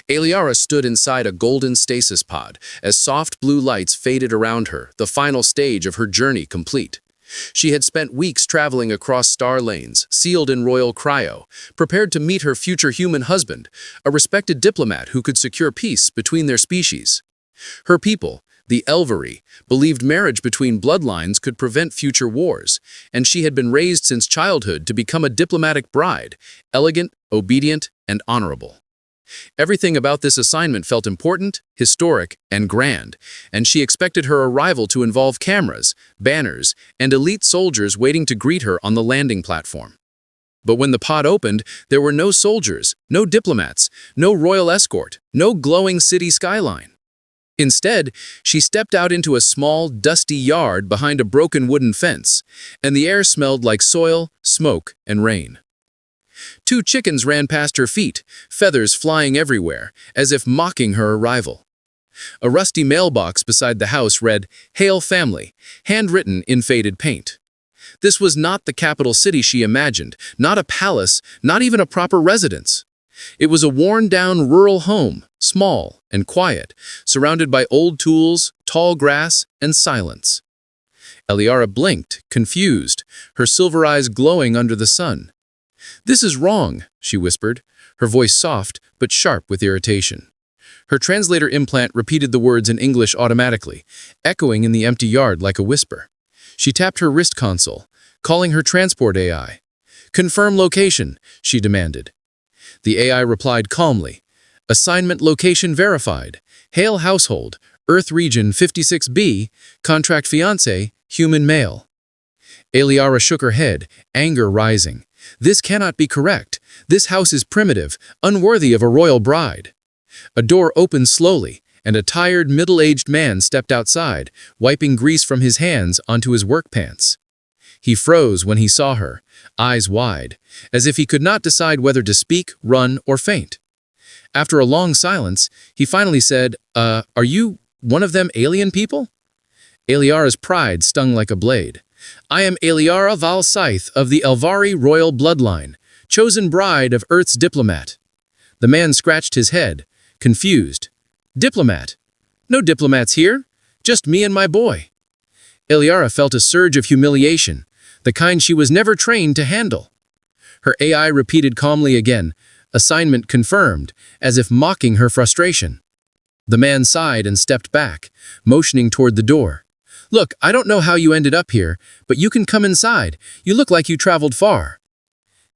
Eliara stood inside a golden stasis pod as soft blue lights faded around her, the final stage of her journey complete. She had spent weeks traveling across star lanes, sealed in royal cryo, prepared to meet her future human husband, a respected diplomat who could secure peace between their species. Her people, the Elvery, believed marriage between bloodlines could prevent future wars, and she had been raised since childhood to become a diplomatic bride, elegant, obedient, and honorable. Everything about this assignment felt important, historic, and grand, and she expected her arrival to involve cameras, banners, and elite soldiers waiting to greet her on the landing platform. But when the pod opened, there were no soldiers, no diplomats, no royal escort, no glowing city skyline. Instead, she stepped out into a small, dusty yard behind a broken wooden fence, and the air smelled like soil, smoke, and rain. Two chickens ran past her feet, feathers flying everywhere, as if mocking her arrival. A rusty mailbox beside the house read, "Hail Family," handwritten in faded paint. This was not the capital city she imagined, not a palace, not even a proper residence. It was a worn-down rural home, small and quiet, surrounded by old tools, tall grass, and silence. Eliara blinked, confused, her silver eyes glowing under the sun. "This is wrong," she whispered, her voice soft but sharp with irritation. Her translator implant repeated the words in English automatically, echoing in the empty yard like a whisper. She tapped her wrist console, calling her transport AI. "Confirm location," she demanded. The AI replied calmly, "Assignment location verified. Hale household, Earth region 56B, contract fiancé, human male." Eliara shook her head, anger rising. "This cannot be correct. This house is primitive, unworthy of a royal bride." A door opened slowly, and a tired, middle-aged man stepped outside, wiping grease from his hands onto his work pants. He froze when he saw her, eyes wide, as if he could not decide whether to speak, run, or faint. After a long silence, he finally said, "Are you one of them alien people?" Eliara's pride stung like a blade. "I am Eliara Val Scythe of the Elvari royal bloodline, chosen bride of Earth's diplomat." The man scratched his head, confused. "Diplomat? No diplomats here. Just me and my boy." Eliara felt a surge of humiliation, the kind she was never trained to handle. Her AI repeated calmly again, "Assignment confirmed," as if mocking her frustration. The man sighed and stepped back, motioning toward the door. "Look, I don't know how you ended up here, but you can come inside. You look like you traveled far."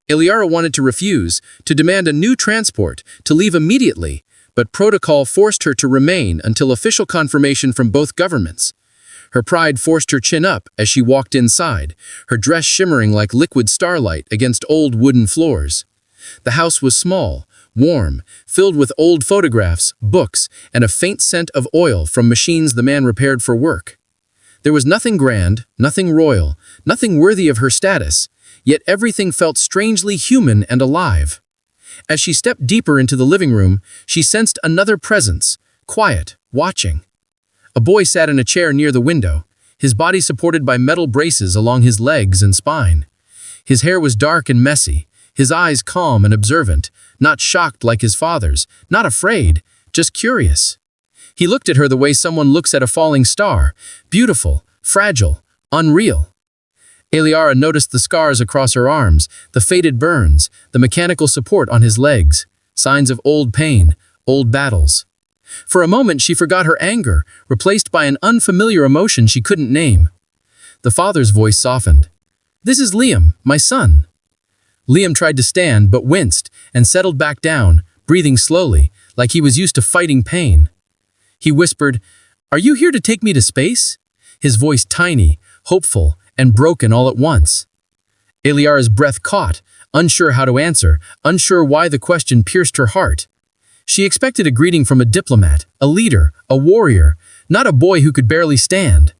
Eliara wanted to refuse, to demand a new transport, to leave immediately, but protocol forced her to remain until official confirmation from both governments. Her pride forced her chin up as she walked inside, her dress shimmering like liquid starlight against old wooden floors. The house was small, warm, filled with old photographs, books, and a faint scent of oil from machines the man repaired for work. There was nothing grand, nothing royal, nothing worthy of her status, yet everything felt strangely human and alive. As she stepped deeper into the living room, she sensed another presence, quiet, watching. A boy sat in a chair near the window, his body supported by metal braces along his legs and spine. His hair was dark and messy, his eyes calm and observant, not shocked like his father's, not afraid, just curious. He looked at her the way someone looks at a falling star, beautiful, fragile, unreal. Eliara noticed the scars across her arms, the faded burns, the mechanical support on his legs, signs of old pain, old battles. For a moment she forgot her anger, replaced by an unfamiliar emotion she couldn't name. The father's voice softened. "This is Liam, my son." Liam tried to stand but winced and settled back down, breathing slowly, like he was used to fighting pain. He whispered, "Are you here to take me to space?" His voice tiny, hopeful, and broken all at once. Eliara's breath caught, unsure how to answer, unsure why the question pierced her heart. She expected a greeting from a diplomat, a leader, a warrior, not a boy who could barely stand.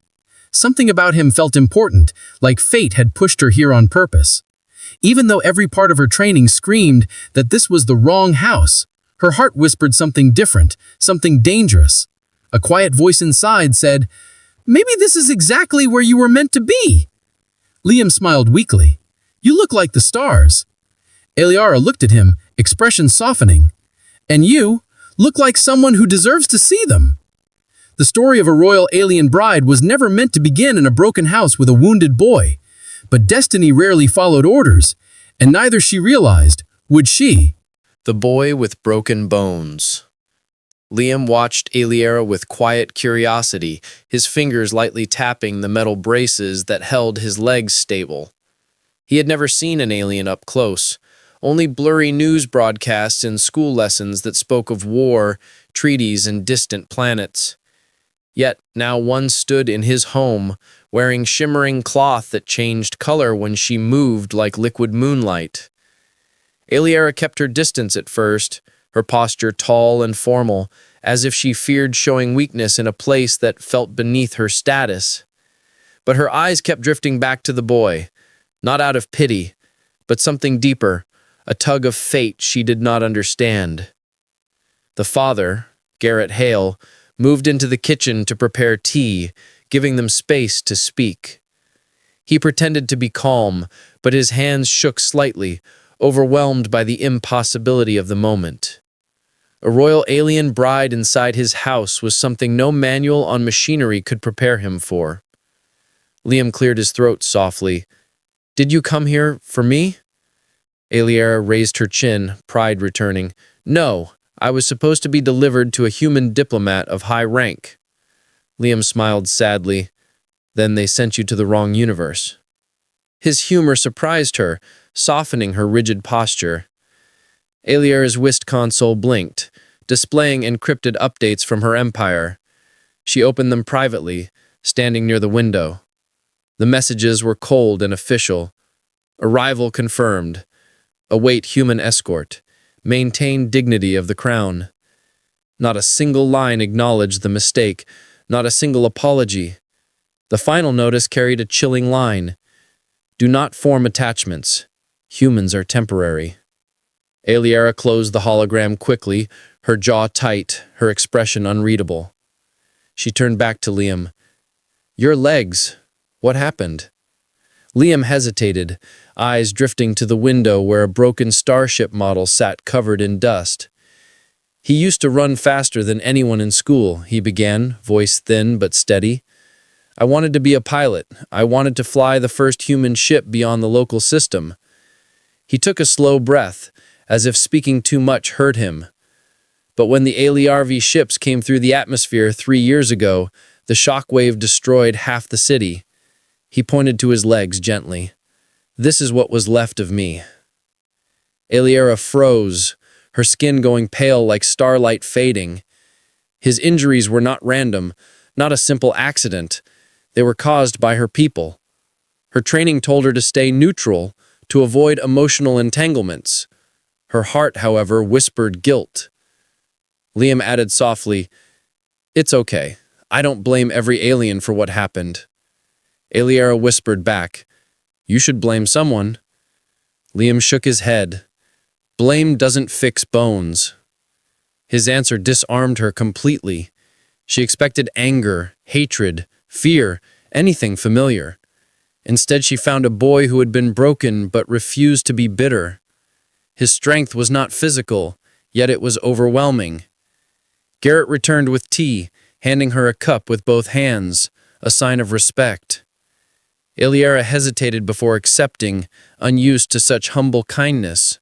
Something about him felt important, like fate had pushed her here on purpose. Even though every part of her training screamed that this was the wrong house, her heart whispered something different, something dangerous. A quiet voice inside said, "Maybe this is exactly where you were meant to be." Liam smiled weakly. "You look like the stars." Eliara looked at him, expression softening. "And you look like someone who deserves to see them. The story of a royal alien bride was never meant to begin in a broken house with a wounded boy. But destiny rarely followed orders, and neither she realized, would she? The boy with broken bones. Liam watched Aliera with quiet curiosity, his fingers lightly tapping the metal braces that held his legs stable. He had never seen an alien up close, only blurry news broadcasts and school lessons that spoke of war, treaties, and distant planets. Yet now one stood in his home, wearing shimmering cloth that changed color when she moved like liquid moonlight. Aliera kept her distance at first, her posture tall and formal, as if she feared showing weakness in a place that felt beneath her status. But her eyes kept drifting back to the boy, not out of pity, but something deeper, a tug of fate she did not understand. The father, Garrett Hale, moved into the kitchen to prepare tea, giving them space to speak. He pretended to be calm, but his hands shook slightly, overwhelmed by the impossibility of the moment. A royal alien bride inside his house was something no manual on machinery could prepare him for. Liam cleared his throat softly. "Did you come here for me?" Aliera raised her chin, pride returning. "No, I was supposed to be delivered to a human diplomat of high rank." Liam smiled sadly. "Then they sent you to the wrong universe." His humor surprised her, softening her rigid posture. Aliera's whist console blinked, displaying encrypted updates from her empire. She opened them privately, standing near the window. The messages were cold and official. Arrival confirmed. Await human escort. Maintain dignity of the crown. Not a single line acknowledged the mistake, not a single apology. The final notice carried a chilling line. Do not form attachments. Humans are temporary. Aliera closed the hologram quickly, her jaw tight, her expression unreadable. She turned back to Liam. "Your legs. What happened?" Liam hesitated, eyes drifting to the window where a broken starship model sat covered in dust. "He used to run faster than anyone in school," he began, voice thin but steady. "I wanted to be a pilot. I wanted to fly the first human ship beyond the local system." He took a slow breath, as if speaking too much hurt him. But when the ALRV ships came through the atmosphere 3 years ago, the shockwave destroyed half the city. He pointed to his legs gently. "This is what was left of me." Aliera froze, her skin going pale like starlight fading. His injuries were not random, not a simple accident. They were caused by her people. Her training told her to stay neutral, to avoid emotional entanglements. Her heart, however, whispered guilt. Liam added softly, "It's okay. I don't blame every alien for what happened." Aliera whispered back, "You should blame someone." Liam shook his head. "Blame doesn't fix bones." His answer disarmed her completely. She expected anger, hatred, fear, anything familiar. Instead, she found a boy who had been broken but refused to be bitter. His strength was not physical, yet it was overwhelming. Garrett returned with tea, handing her a cup with both hands, a sign of respect. Aliera hesitated before accepting, unused to such humble kindness.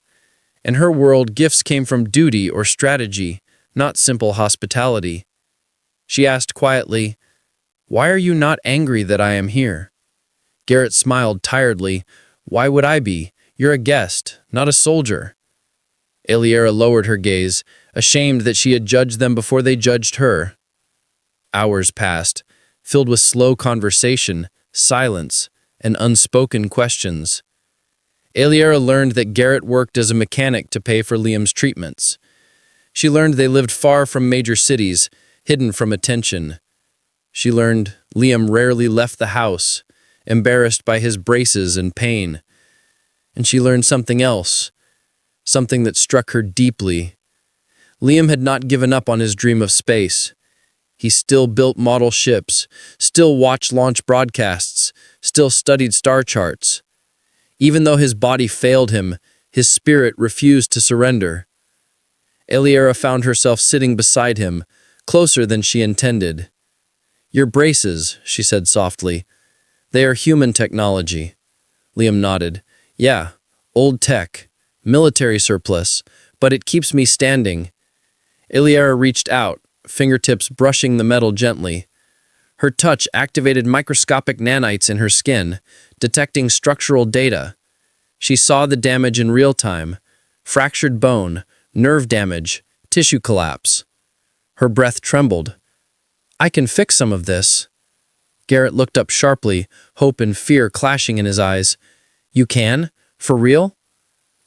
In her world, gifts came from duty or strategy, not simple hospitality. She asked quietly, "Why are you not angry that I am here?" Garrett smiled tiredly. "Why would I be? You're a guest, not a soldier." Aliera lowered her gaze, ashamed that she had judged them before they judged her. Hours passed, filled with slow conversation, silence, and unspoken questions. Aliera learned that Garrett worked as a mechanic to pay for Liam's treatments. She learned they lived far from major cities, hidden from attention. She learned Liam rarely left the house, embarrassed by his braces and pain. And she learned something else, something that struck her deeply. Liam had not given up on his dream of space. He still built model ships, still watched launch broadcasts, still studied star charts. Even though his body failed him, his spirit refused to surrender. Eliera found herself sitting beside him, closer than she intended. "Your braces," she said softly. "They are human technology." Liam nodded. "Yeah, old tech, military surplus, but it keeps me standing." Eliera reached out, fingertips brushing the metal gently. Her touch activated microscopic nanites in her skin, detecting structural data. She saw the damage in real time: fractured bone, nerve damage, tissue collapse. Her breath trembled. "I can fix some of this." Garrett looked up sharply, hope and fear clashing in his eyes. "You can? For real?"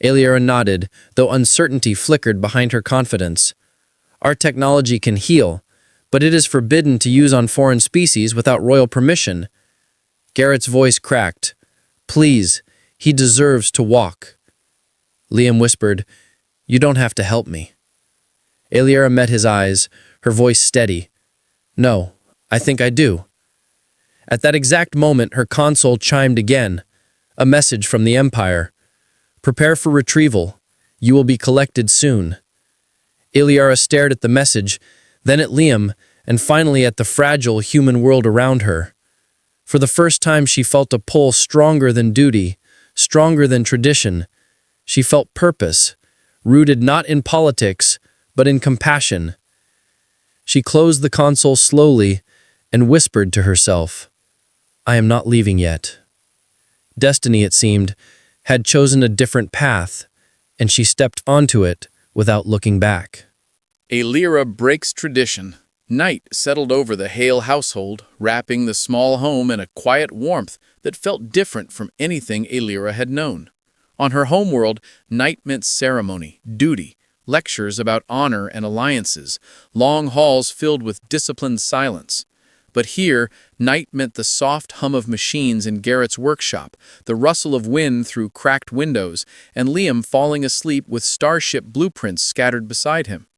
Eliera nodded, though uncertainty flickered behind her confidence. "Our technology can heal, but it is forbidden to use on foreign species without royal permission." Garrett's voice cracked. "Please, he deserves to walk." Liam whispered, "You don't have to help me." Eliera met his eyes, her voice steady. "No, I think I do." At that exact moment, her console chimed again. A message from the Empire. "Prepare for retrieval. You will be collected soon." Eliera stared at the message, then at Liam, and finally at the fragile human world around her. For the first time, she felt a pull stronger than duty, stronger than tradition. She felt purpose, rooted not in politics, but in compassion. She closed the console slowly and whispered to herself, "I am not leaving yet." Destiny, it seemed, had chosen a different path, and she stepped onto it without looking back. Eliera breaks tradition. Night settled over the Hale household, wrapping the small home in a quiet warmth that felt different from anything Eliera had known. On her homeworld, night meant ceremony, duty, lectures about honor and alliances, long halls filled with disciplined silence. But here, night meant the soft hum of machines in Garrett's workshop, the rustle of wind through cracked windows, and Liam falling asleep with starship blueprints scattered beside him.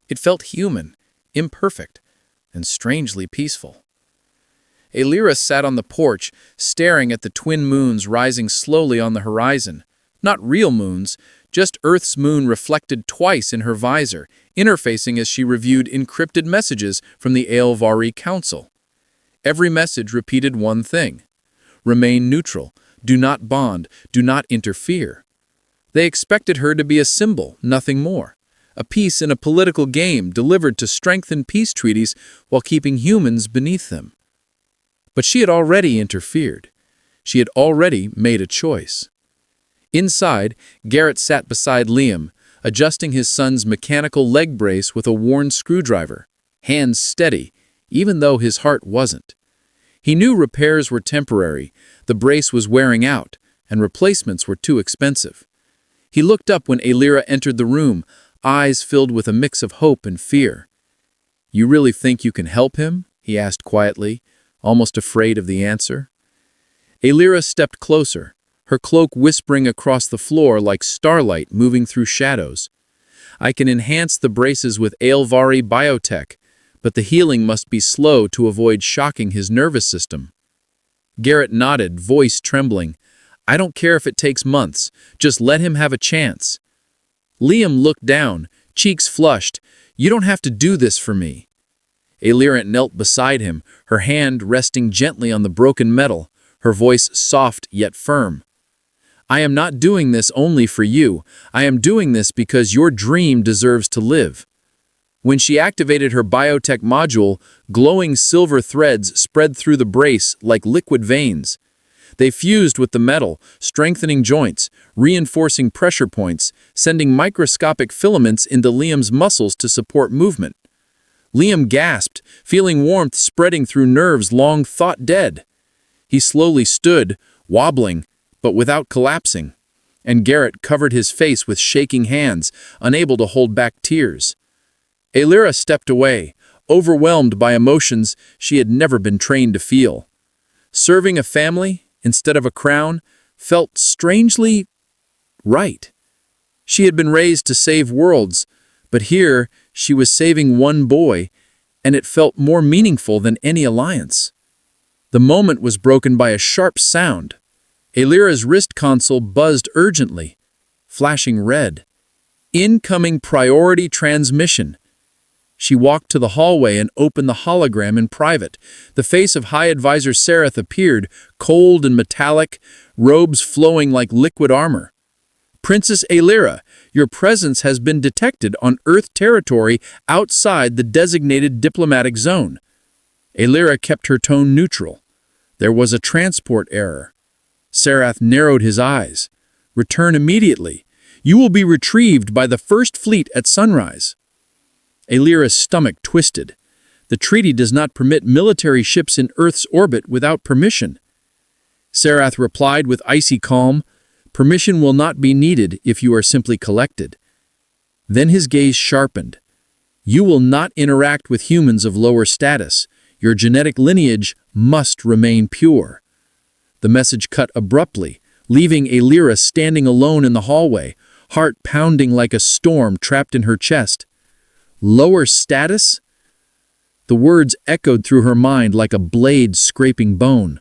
It felt human, imperfect, and strangely peaceful. Eliera sat on the porch, staring at the twin moons rising slowly on the horizon. Not real moons, just Earth's moon reflected twice in her visor, interfacing as she reviewed encrypted messages from the Aelvari Council. Every message repeated one thing: remain neutral, do not bond, do not interfere. They expected her to be a symbol, nothing more. A piece in a political game delivered to strengthen peace treaties while keeping humans beneath them. But she had already interfered. She had already made a choice. Inside, Garrett sat beside Liam, adjusting his son's mechanical leg brace with a worn screwdriver, hands steady, even though his heart wasn't. He knew repairs were temporary, the brace was wearing out, and replacements were too expensive. He looked up when Eliera entered the room, eyes filled with a mix of hope and fear. "You really think you can help him?" he asked quietly, almost afraid of the answer. Eliera stepped closer, her cloak whispering across the floor like starlight moving through shadows. "I can enhance the braces with Aelvari biotech, but the healing must be slow to avoid shocking his nervous system." Garrett nodded, voice trembling. "I don't care if it takes months, just let him have a chance." Liam looked down, cheeks flushed. "You don't have to do this for me." Eliera knelt beside him, her hand resting gently on the broken metal, her voice soft yet firm. "I am not doing this only for you. I am doing this because your dream deserves to live." When she activated her biotech module, glowing silver threads spread through the brace like liquid veins. They fused with the metal, strengthening joints, reinforcing pressure points, sending microscopic filaments into Liam's muscles to support movement. Liam gasped, feeling warmth spreading through nerves long thought dead. He slowly stood, wobbling, but without collapsing, and Garrett covered his face with shaking hands, unable to hold back tears. Eliera stepped away, overwhelmed by emotions she had never been trained to feel. Serving a family, instead of a crown, felt strangely right. She had been raised to save worlds, but here she was saving one boy, and it felt more meaningful than any alliance. The moment was broken by a sharp sound. Eliera's wrist console buzzed urgently, flashing red. Incoming priority transmission. She walked to the hallway and opened the hologram in private. The face of High Advisor Sarath appeared, cold and metallic, robes flowing like liquid armor. Princess Aelira, your presence has been detected on Earth territory outside the designated diplomatic zone. Aelira kept her tone neutral. There was a transport error. Sarath narrowed his eyes. Return immediately. You will be retrieved by the First Fleet at sunrise. Aelira's stomach twisted. The treaty does not permit military ships in Earth's orbit without permission. Sarath replied with icy calm, permission will not be needed if you are simply collected. Then his gaze sharpened. You will not interact with humans of lower status. Your genetic lineage must remain pure. The message cut abruptly, leaving Aelira standing alone in the hallway, heart pounding like a storm trapped in her chest. Lower status? The words echoed through her mind like a blade scraping bone.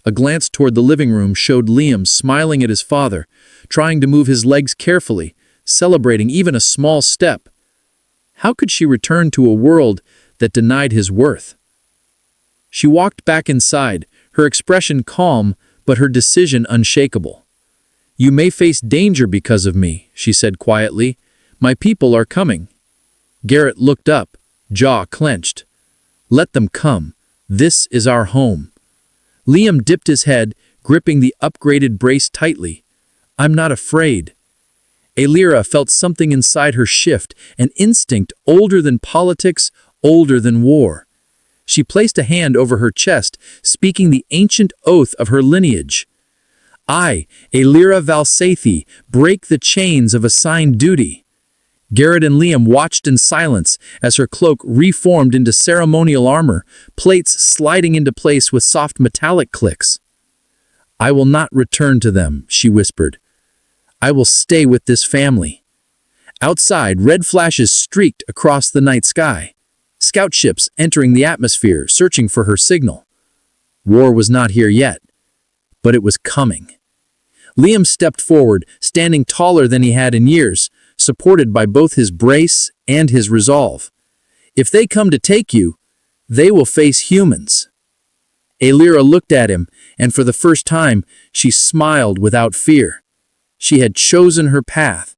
A glance toward the living room showed Liam smiling at his father, trying to move his legs carefully, celebrating even a small step. How could she return to a world that denied his worth? She walked back inside, her expression calm, but her decision unshakable. You may face danger because of me, she said quietly. My people are coming. Garrett looked up, jaw clenched. Let them come. This is our home. Liam dipped his head, gripping the upgraded brace tightly. I'm not afraid. Aelira felt something inside her shift, an instinct older than politics, older than war. She placed a hand over her chest, speaking the ancient oath of her lineage. I, Aelira Valsathi, break the chains of assigned duty. Garrett and Liam watched in silence as her cloak reformed into ceremonial armor, plates sliding into place with soft metallic clicks. I will not return to them, she whispered. I will stay with this family. Outside, red flashes streaked across the night sky. Scout ships entering the atmosphere, searching for her signal. War was not here yet, but it was coming. Liam stepped forward, standing taller than he had in years, supported by both his brace and his resolve. If they come to take you, they will face humans. Aelira looked at him, and for the first time, she smiled without fear. She had chosen her path,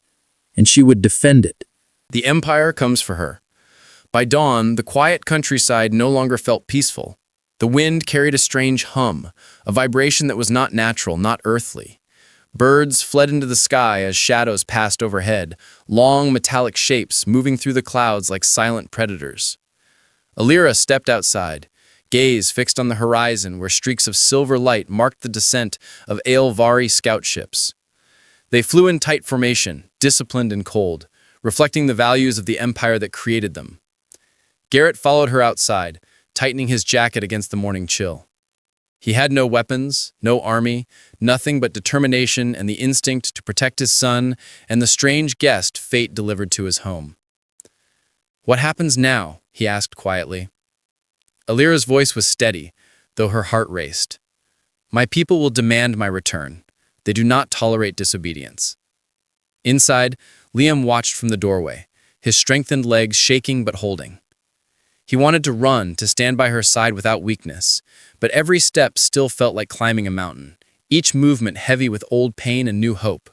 and she would defend it. The Empire comes for her. By dawn, the quiet countryside no longer felt peaceful. The wind carried a strange hum, a vibration that was not natural, not earthly. Birds fled into the sky as shadows passed overhead, long metallic shapes moving through the clouds like silent predators. Aelira stepped outside, gaze fixed on the horizon where streaks of silver light marked the descent of Aelvari scout ships. They flew in tight formation, disciplined and cold, reflecting the values of the empire that created them. Garrett followed her outside, tightening his jacket against the morning chill. He had no weapons, no army, nothing but determination and the instinct to protect his son and the strange guest fate delivered to his home. What happens now? He asked quietly. Aelira's voice was steady, though her heart raced. My people will demand my return. They do not tolerate disobedience. Inside, Liam watched from the doorway, his strengthened legs shaking but holding. He wanted to run, to stand by her side without weakness, but every step still felt like climbing a mountain, each movement heavy with old pain and new hope.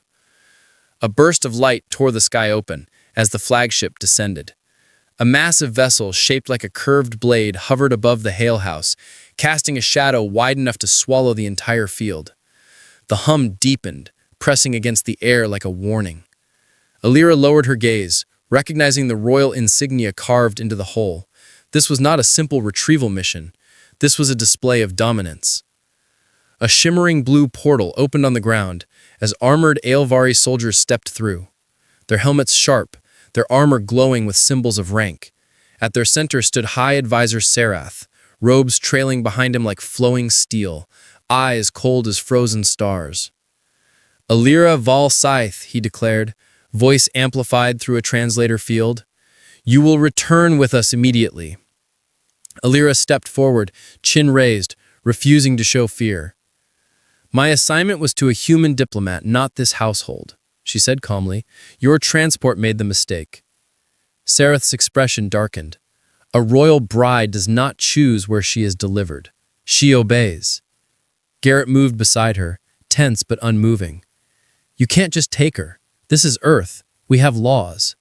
A burst of light tore the sky open as the flagship descended. A massive vessel shaped like a curved blade hovered above the Hale House, casting a shadow wide enough to swallow the entire field. The hum deepened, pressing against the air like a warning. Aelira lowered her gaze, recognizing the royal insignia carved into the hull. This was not a simple retrieval mission. This was a display of dominance. A shimmering blue portal opened on the ground as armored Aelvari soldiers stepped through, their helmets sharp, their armor glowing with symbols of rank. At their center stood High Advisor Sarath, robes trailing behind him like flowing steel, eyes cold as frozen stars. Aelira Valsaith, he declared, voice amplified through a translator field. You will return with us immediately. Aelira stepped forward, chin raised, refusing to show fear. My assignment was to a human diplomat, not this household. she said calmly. Your transport made the mistake. Sereth's expression darkened. A royal bride does not choose where she is delivered. She obeys. Garrett moved beside her, tense but unmoving. You can't just take her. This is Earth. We have laws.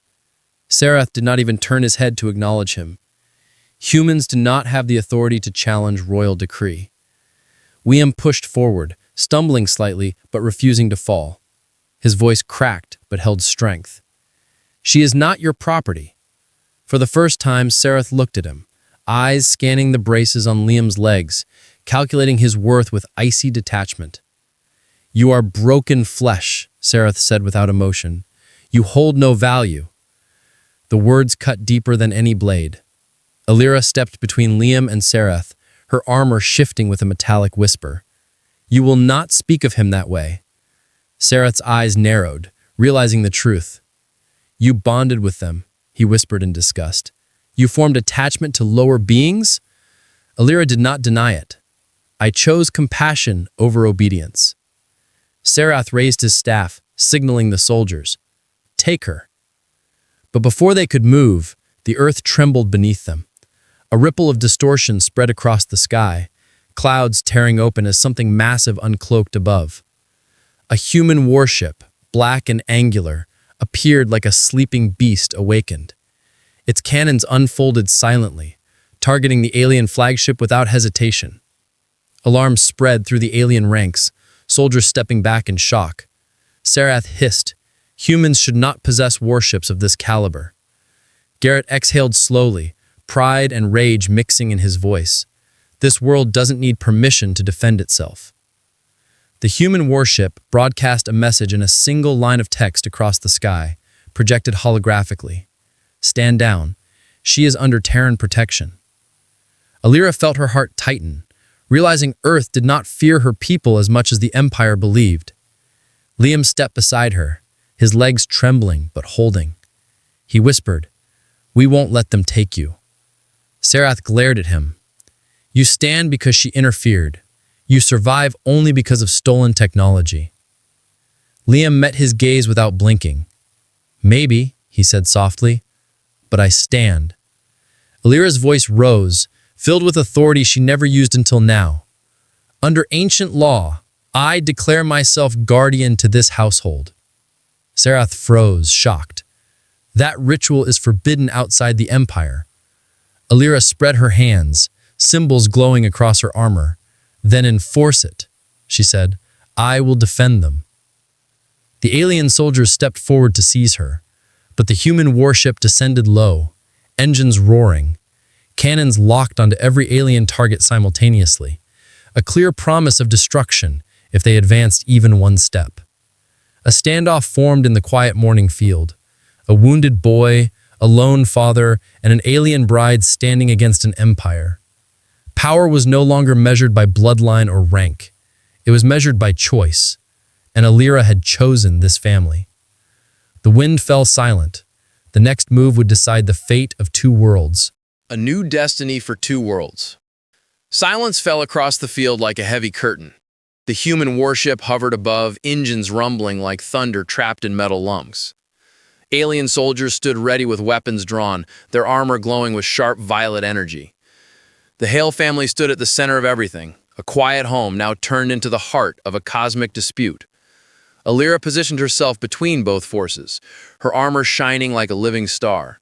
Sereth did not even turn his head to acknowledge him. Humans do not have the authority to challenge royal decree. Liam pushed forward, stumbling slightly but refusing to fall. His voice cracked but held strength. She is not your property. For the first time, Sereth looked at him, eyes scanning the braces on Liam's legs, calculating his worth with icy detachment. You are broken flesh, Sereth said without emotion. You hold no value. The words cut deeper than any blade. Alira stepped between Liam and Sereth, her armor shifting with a metallic whisper. You will not speak of him that way. Sereth's eyes narrowed, realizing the truth. You bonded with them, he whispered in disgust. You formed attachment to lower beings? Alira did not deny it. I chose compassion over obedience. Sereth raised his staff, signaling the soldiers. Take her. But before they could move, the earth trembled beneath them. A ripple of distortion spread across the sky, clouds tearing open as something massive uncloaked above. A human warship, black and angular, appeared like a sleeping beast awakened. Its cannons unfolded silently, targeting the alien flagship without hesitation. Alarm spread through the alien ranks, soldiers stepping back in shock. Sereth hissed, humans should not possess warships of this caliber. Garrett exhaled slowly, pride and rage mixing in his voice. This world doesn't need permission to defend itself. The human warship broadcast a message in a single line of text across the sky, projected holographically. Stand down. She is under Terran protection. Alira felt her heart tighten, realizing Earth did not fear her people as much as the Empire believed. Liam stepped beside her, his legs trembling but holding. He whispered, We won't let them take you. Sereth glared at him. You stand because she interfered. You survive only because of stolen technology. Liam met his gaze without blinking. Maybe, he said softly, but I stand. Alira's voice rose, filled with authority she never used until now. Under ancient law, I declare myself guardian to this household. Sereth froze, shocked. That ritual is forbidden outside the Empire. Alira spread her hands, symbols glowing across her armor. Then enforce it, she said. I will defend them. The alien soldiers stepped forward to seize her, but the human warship descended low, engines roaring, cannons locked onto every alien target simultaneously, a clear promise of destruction if they advanced even one step. A standoff formed in the quiet morning field. A wounded boy, a lone father, and an alien bride standing against an empire. Power was no longer measured by bloodline or rank. It was measured by choice, and Alira had chosen this family. The wind fell silent. The next move would decide the fate of two worlds. A new destiny for two worlds. Silence fell across the field like a heavy curtain. The human warship hovered above, engines rumbling like thunder trapped in metal lungs. Alien soldiers stood ready with weapons drawn, their armor glowing with sharp violet energy. The Hale family stood at the center of everything, a quiet home now turned into the heart of a cosmic dispute. Alira positioned herself between both forces, her armor shining like a living star.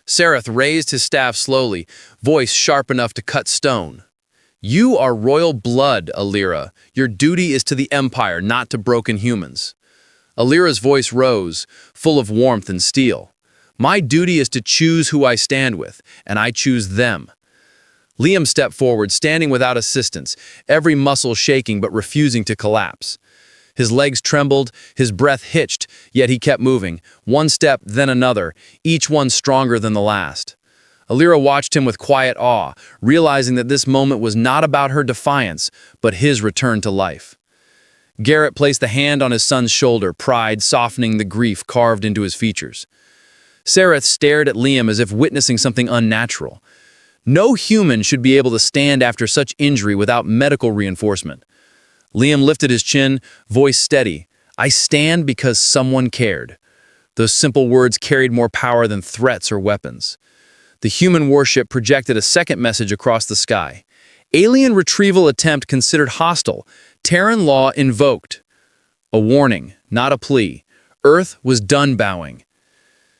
Sereth raised his staff slowly, voice sharp enough to cut stone. You are royal blood, Alira. Your duty is to the Empire, not to broken humans. Alira's voice rose, full of warmth and steel. My duty is to choose who I stand with, and I choose them. Liam stepped forward, standing without assistance, every muscle shaking but refusing to collapse. His legs trembled, his breath hitched, yet he kept moving, one step, then another, each one stronger than the last. Alira watched him with quiet awe, realizing that this moment was not about her defiance, but his return to life. Garrett placed the hand on his son's shoulder, pride softening the grief carved into his features. Sereth stared at Liam as if witnessing something unnatural. No human should be able to stand after such injury without medical reinforcement. Liam lifted his chin, voice steady. I stand because someone cared. Those simple words carried more power than threats or weapons. The human warship projected a second message across the sky. Alien retrieval attempt considered hostile. Terran law invoked. A warning, not a plea. Earth was done bowing.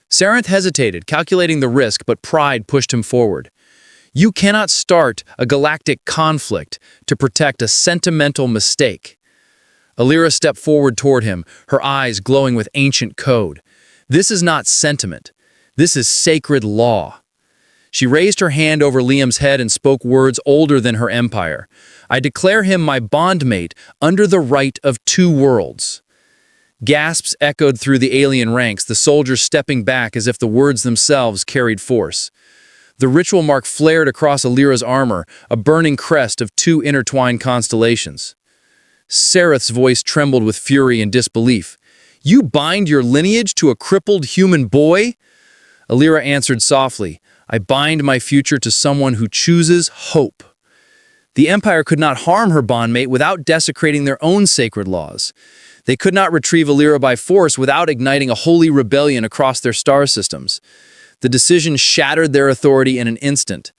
Sarenth hesitated, calculating the risk, but pride pushed him forward. You cannot start a galactic conflict to protect a sentimental mistake. Alira stepped forward toward him, her eyes glowing with ancient code. This is not sentiment. This is sacred law. She raised her hand over Liam's head and spoke words older than her empire. I declare him my bondmate under the right of two worlds. Gasps echoed through the alien ranks, the soldiers stepping back as if the words themselves carried force. The ritual mark flared across Alira's armor, a burning crest of two intertwined constellations. Sareth's voice trembled with fury and disbelief. You bind your lineage to a crippled human boy? Alira answered softly, I bind my future to someone who chooses hope. The Empire could not harm her bondmate without desecrating their own sacred laws. They could not retrieve Alira by force without igniting a holy rebellion across their star systems. The decision shattered their authority in an instant.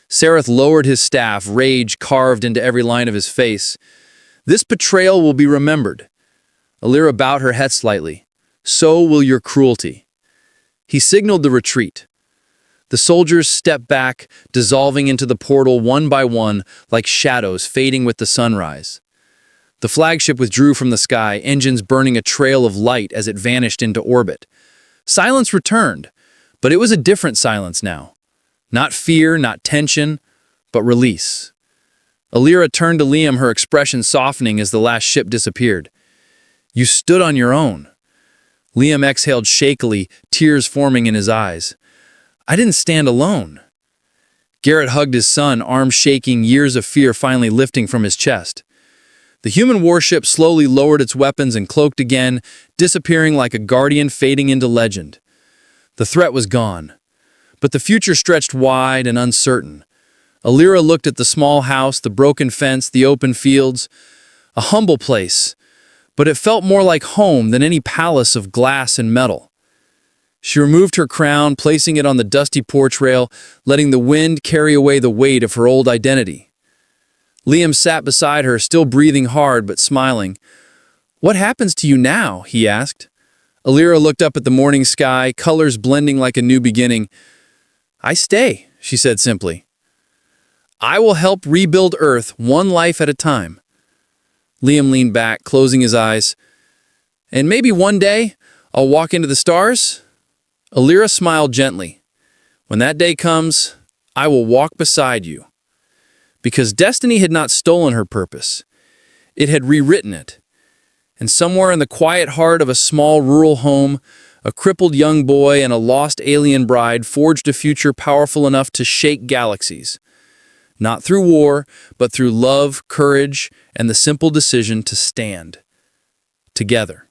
Sareth lowered his staff, rage carved into every line of his face. This betrayal will be remembered. Alira bowed her head slightly. So will your cruelty. He signaled the retreat. The soldiers stepped back, dissolving into the portal one by one like shadows fading with the sunrise. The flagship withdrew from the sky, engines burning a trail of light as it vanished into orbit. Silence returned, but it was a different silence now. Not fear, not tension, but release. Alira turned to Liam, her expression softening as the last ship disappeared. You stood on your own. Liam exhaled shakily, tears forming in his eyes. I didn't stand alone. Garrett hugged his son, arms shaking, years of fear finally lifting from his chest. The human warship slowly lowered its weapons and cloaked again, disappearing like a guardian fading into legend. The threat was gone, but the future stretched wide and uncertain. Alira looked at the small house, the broken fence, the open fields. A humble place, but it felt more like home than any palace of glass and metal. She removed her crown, placing it on the dusty porch rail, letting the wind carry away the weight of her old identity. Liam sat beside her, still breathing hard but smiling. What happens to you now? He asked. Alira looked up at the morning sky, colors blending like a new beginning. I stay, she said simply. I will help rebuild Earth one life at a time. Liam leaned back, closing his eyes. And maybe one day I'll walk into the stars? Alira smiled gently. When that day comes, I will walk beside you. Because destiny had not stolen her purpose. It had rewritten it. And somewhere in the quiet heart of a small rural home, a crippled young boy and a lost alien bride forged a future powerful enough to shake galaxies. Not through war, but through love, courage, and the simple decision to stand together.